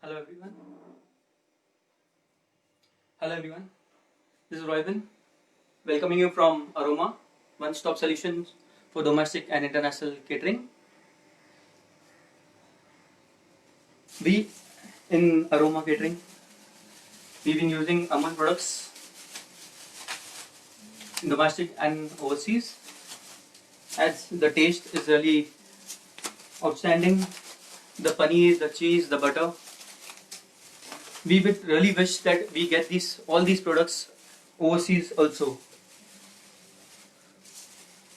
Hello everyone. Hello everyone. This is Royvin, welcoming you from Aroma, one-stop solutions for domestic and international catering. We in Aroma Catering, we've been using Amul products in domestic and overseas, as the taste is really outstanding. The paneer, the cheese, the butter. We would really wish that we get all these products overseas also.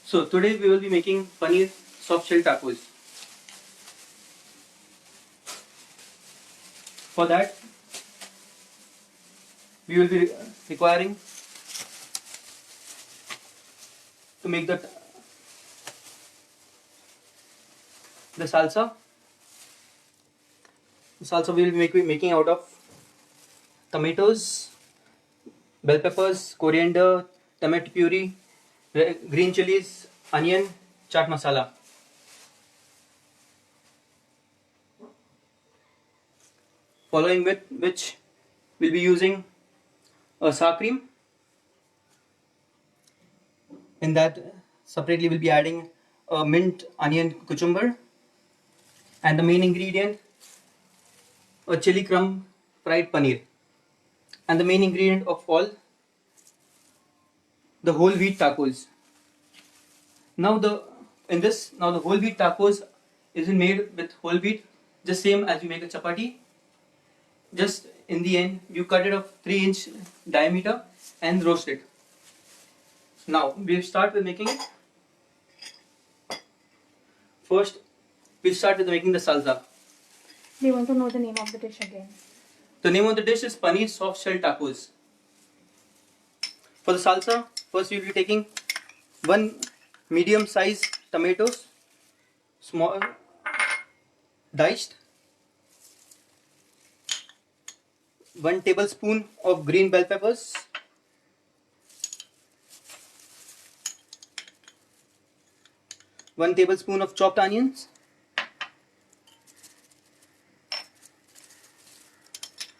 So today we will be making paneer soft shell tacos. For that, we will be requiring to make the salsa. The salsa we will be making out of tomatoes, bell peppers, coriander, tomato puree, green chilies, onion, chaat masala. Following with which we'll be using a sour cream. In that separately we'll be adding a mint, onion, cucumber, and the main ingredient, a chili crumb fried paneer, and the main ingredient of all, the whole wheat tacos. Now the whole wheat tacos is made with whole wheat, just same as you make a chapati. Just in the end, you cut it of 3-inch diameter and roast it. Now we'll start with making it. First, we'll start with making the salsa. They want to know the name of the dish again. The name of the dish is paneer soft shell tacos. For the salsa, first we'll be taking 1 medium size tomatoes, small diced, 1 tablespoon of green bell peppers, 1 tablespoon of chopped onions,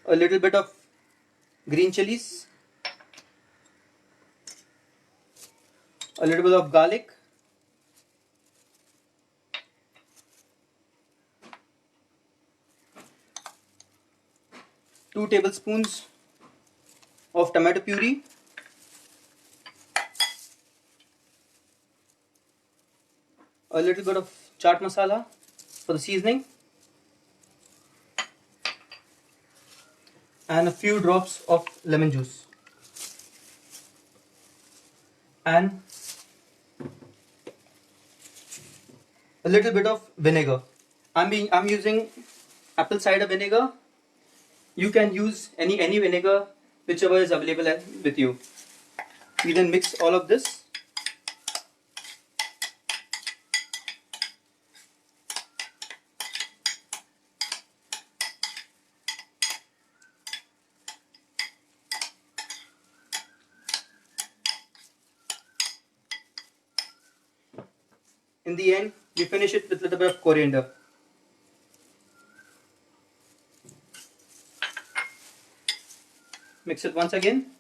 a little bit of green chilies, a little bit of garlic, two tablespoons of tomato puree, a little bit of chaat masala for the seasoning, and a few drops of lemon juice, and a little bit of vinegar. I'm using apple cider vinegar. You can use any vinegar whichever is available with you. We then mix all of this. In the end, we finish it with a little bit of coriander. Mix it once again.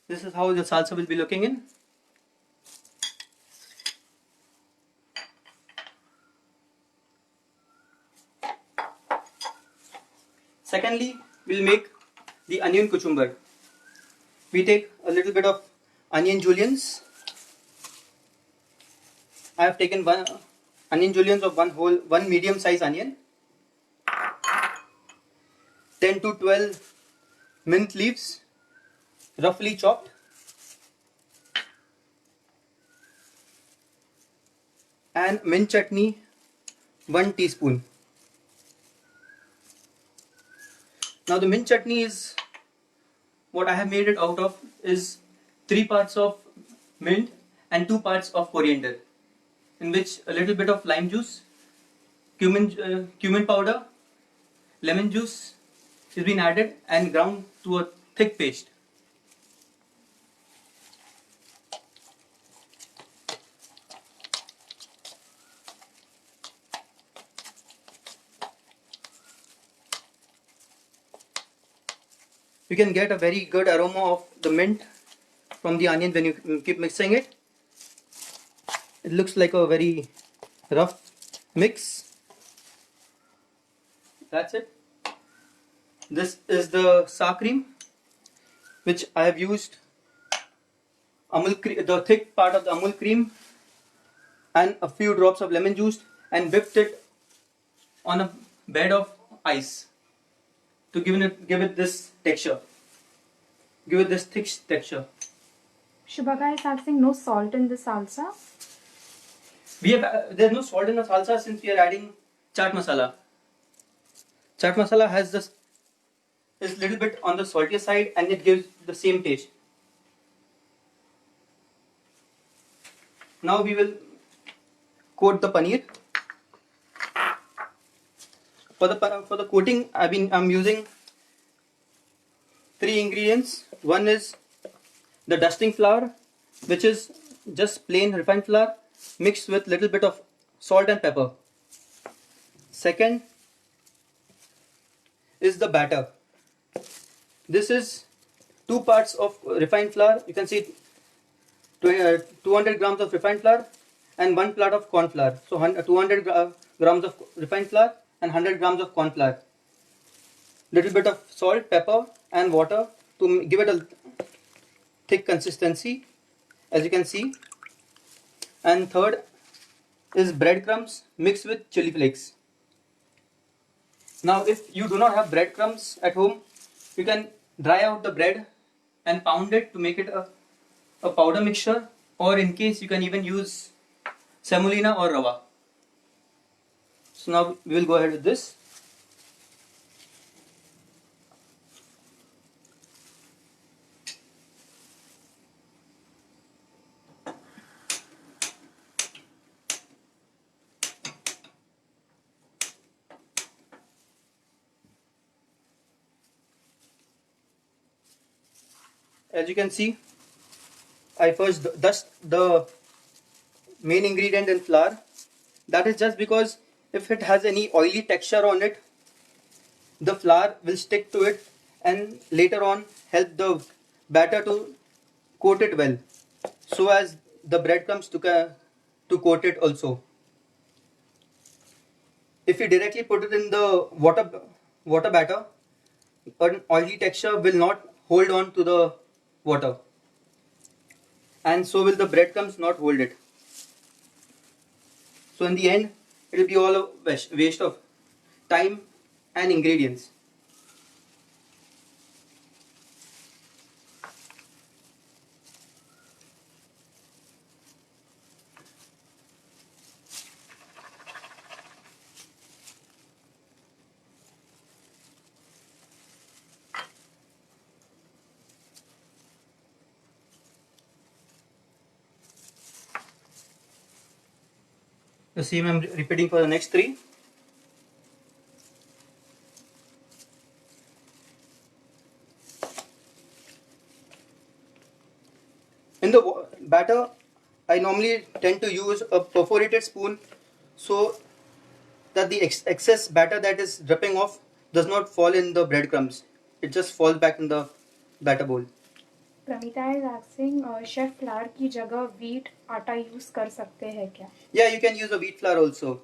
This is how the salsa will be looking in. Secondly, we'll make the onion cucumber. We take a little bit of onion juliens. I have taken 1 onion juliens of 1 medium size onion, 10 to 12 mint leaves, roughly chopped, and mint chutney, 1 teaspoon. Now the mint chutney is, what I have made it out of is 3 parts of mint and 2 parts of coriander, in which a little bit of lime juice, cumin powder, lemon juice is being added and ground to a thick paste. you can get a very good aroma of the mint from the onion when you keep mixing it. It looks like a very rough mix. That's it. This is the sour cream, which I have used the thick part of the Amul cream and a few drops of lemon juice and whipped it on a bed of ice to give it this texture, give it this thick texture. Shubhaga is asking no salt in the salsa. There's no salt in the salsa since we are adding chaat masala. Chaat masala is little bit on the saltier side and it gives the same taste. Now we will coat the paneer. For the coating, I'm using 3 ingredients. One is the dusting flour, which is just plain refined flour mixed with little bit of salt and pepper. Second is the batter. This is 2 parts of refined flour. You can see 200 grams of refined flour and 1 part of corn flour. So 200 grams of refined flour and 100 grams of corn flour. Little bit of salt, pepper and water to give it a thick consistency, as you can see. And third is breadcrumbs mixed with chili flakes. Now if you do not have breadcrumbs at home, you can dry out the bread and pound it to make it a powder mixture, or in case you can even use semolina or rava. So now we will go ahead with this. As you can see, I first dust the main ingredient in flour. That is just because if it has any oily texture on it, the flour will stick to it and later on help the batter to coat it well, so as the breadcrumbs to coat it also. If you directly put it in the water batter, an oily texture will not hold on to the water, and so will the breadcrumbs not hold it. So in the end, it will be all a waste of time and ingredients. The same I'm repeating for the next 3. In the batter, I normally tend to use a perforated spoon so that the excess batter that is dripping off does not fall in the breadcrumbs. It just falls back in the batter bowl. Pramita is asking chef flower की जगह wheat आटा use कर सकते हैं क्या? Yeah, you can use a wheat flour also.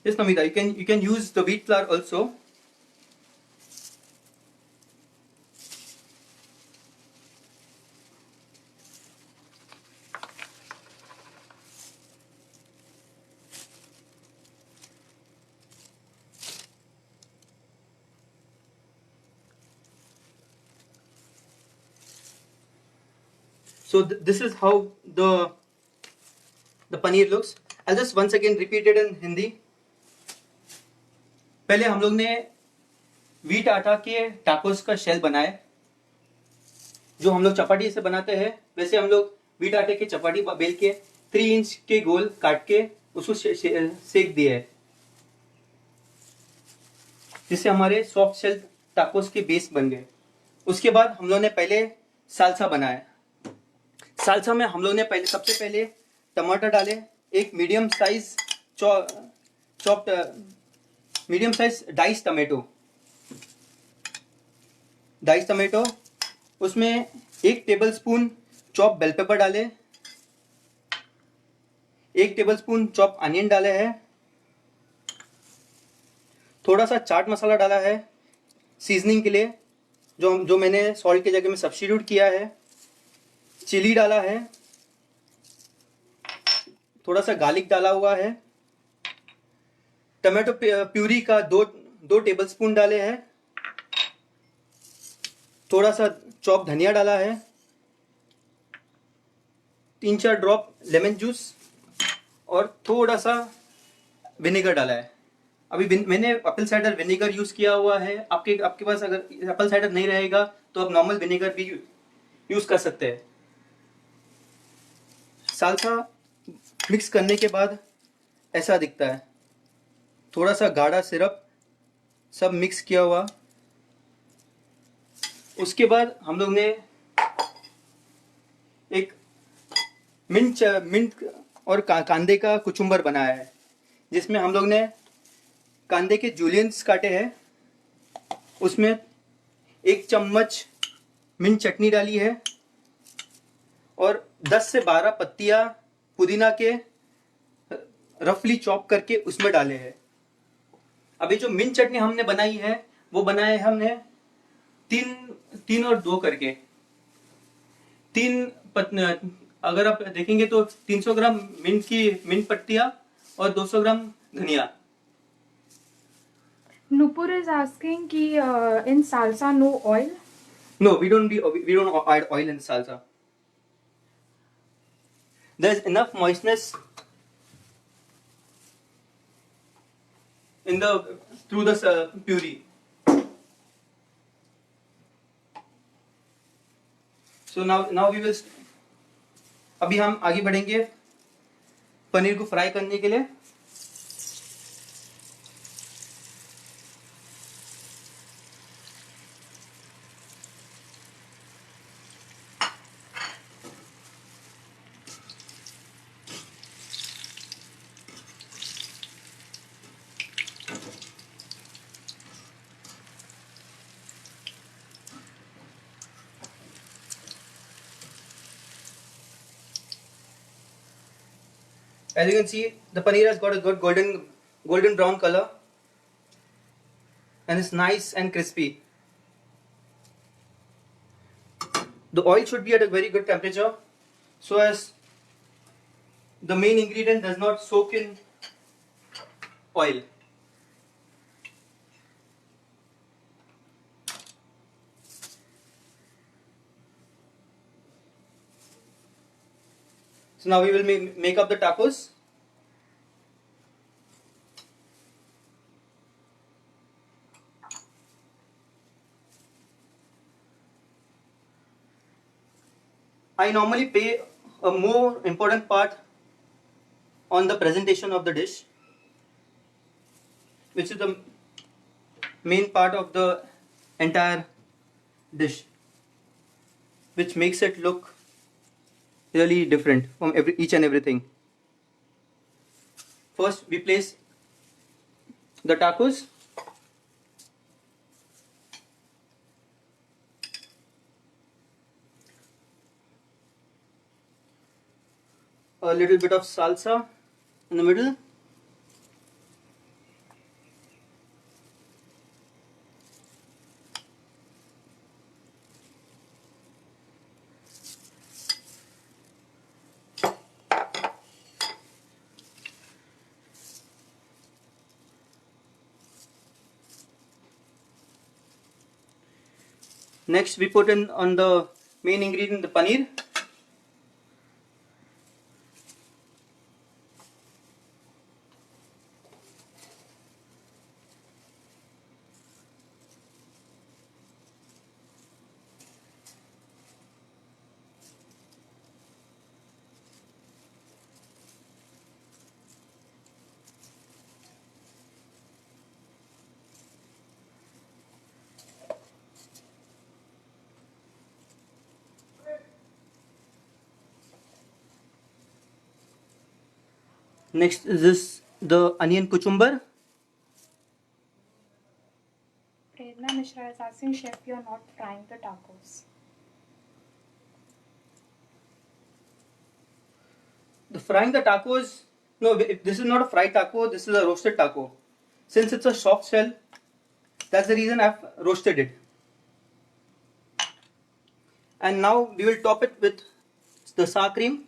Yes, Namita, you can use the wheat flour also. So this is how the paneer looks. I'll just once again repeat it in Hindi. पहले हम लोग ने wheat आटा के tacos का shell बनाए, जो हम लोग चपाटी से बनाते हैं वैसे हम लोग वीट आटे की चपाटी बेल के 3 इंच के गोल काट के उसको सेक दिए है, जिससे हमारे सॉफ्ट शेल टाकोस के बेस बन गए. उसके बाद हम लोग ने पहले सालसा बनाया. सालसा में हम लोग ने सबसे पहले टमाटर डाले, एक medium size chopped medium size dice tomato, उसमें 1 टेबलस्पून चॉप बेल पेपर डाले, 1 टेबलस्पून चॉप अनियन डाले हैं, थोड़ा सा चाट मसाला डाला है सीजनिंग के लिए, जो मैंने सॉल्ट की जगह में सब्स्टिट्यूट किया है, चिली डाला है, थोड़ा सा गार्लिक डाला हुआ है, टमाटो प्यूरी का दो टेबलस्पून डाले हैं, थोड़ा सा चॉप धनिया डाला है, 3-4 ड्रॉप लेमन जूस और थोड़ा सा विनेगर डाला है। अभी मैंने एप्पल साइडर विनेगर यूज किया हुआ है। आपके पास अगर एप्पल साइडर नहीं रहेगा तो आप नॉर्मल विनेगर भी यूज कर सकते हैं। साल्सा मिक्स करने के बाद ऐसा दिखता है, थोड़ा सा गाढ़ा सिरप, सब मिक्स किया हुआ। उसके बाद हम लोग ने एक मिंट और कांदे का कुचुम्बर बनाया है, जिसमें हम लोग ने कांदे के जूलियंस काटे हैं, उसमें 1 चम्मच मिंट चटनी डाली है और 10 से 12 पत्तियां पुदीना के रफली चॉप करके उसमें डाले हैं। अभी जो मिंट चटनी हमने बनाई है वो बनाए हमने 3 और 2 करके। अगर आप देखेंगे तो 300 ग्राम मिंट पत्तियां और 200 ग्राम धनिया। Nupur is asking कि in salsa no oil. No, we don't add oil in salsa. There's enough moistness in through the puree. So now we will. अभी हम आगे बढ़ेंगे पनीर को फ्राई करने के लिए। As you can see, the paneer has got a good golden brown color and it's nice and crispy. The oil should be at a very good temperature so as the main ingredient does not soak in oil. So now we will make up the tacos. I normally pay a more important part on the presentation of the dish, which is the main part of the entire dish, which makes it look really different from each and everything. First, we place the tacos. A little bit of salsa in the middle. Next, we put in on the main ingredient, the paneer. Next is this the onion cucumber. Prerna Mishra is asking, Chef, you're not frying the tacos. The frying the tacos, no, this is not a fried taco, this is a roasted taco. Since it's a soft shell, that's the reason I've roasted it. And now we will top it with the sour cream.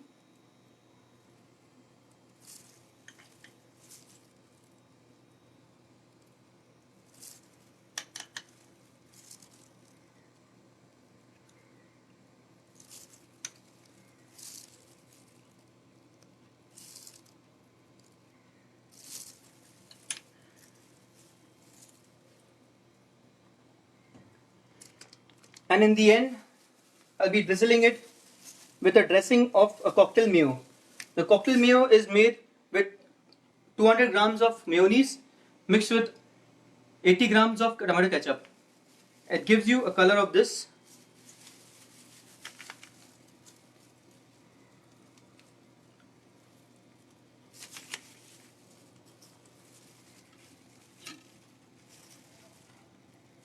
And in the end, I'll be drizzling it with a dressing of a cocktail mayo. The cocktail mayo is made with 200 grams of mayonnaise mixed with 80 grams of tomato ketchup. It gives you a color of this.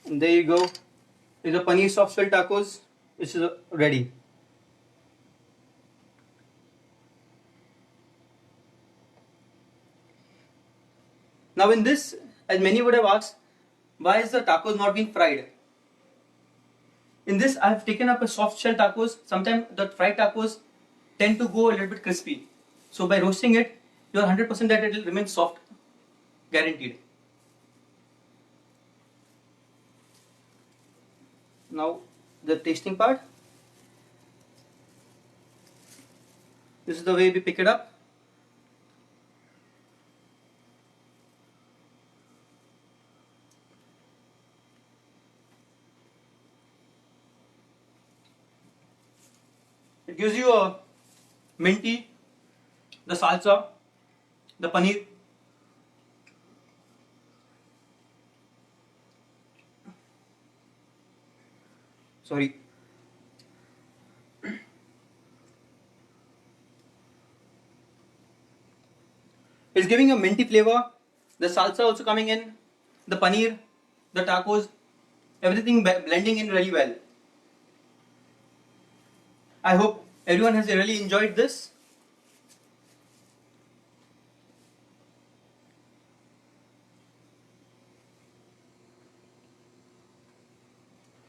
And there you go. Is the paneer soft shell tacos. This is ready. Now in this, as many would have asked, why is the tacos not being fried? In this, I have taken up a soft shell tacos. Sometimes the fried tacos tend to go a little bit crispy. So by roasting it, you are 100% that it will remain soft, guaranteed. Now the tasting part. This is the way we pick it up. It gives you a minty, the salsa, the paneer. Sorry. It's giving a minty flavor. The salsa also coming in, the paneer, the tacos, everything blending in really well. I hope everyone has really enjoyed this.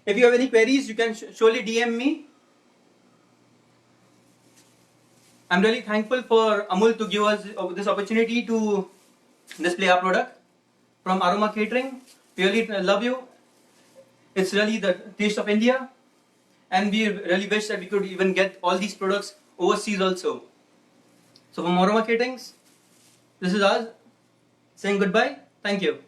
If you have any queries, you can surely DM me. I'm really thankful for Amul to give us this opportunity to display our product from Aroma Catering. We really love you. It's really the taste of India, and we really wish that we could even get all these products overseas also. So from Aroma Caterings, this is us saying goodbye. Thank you.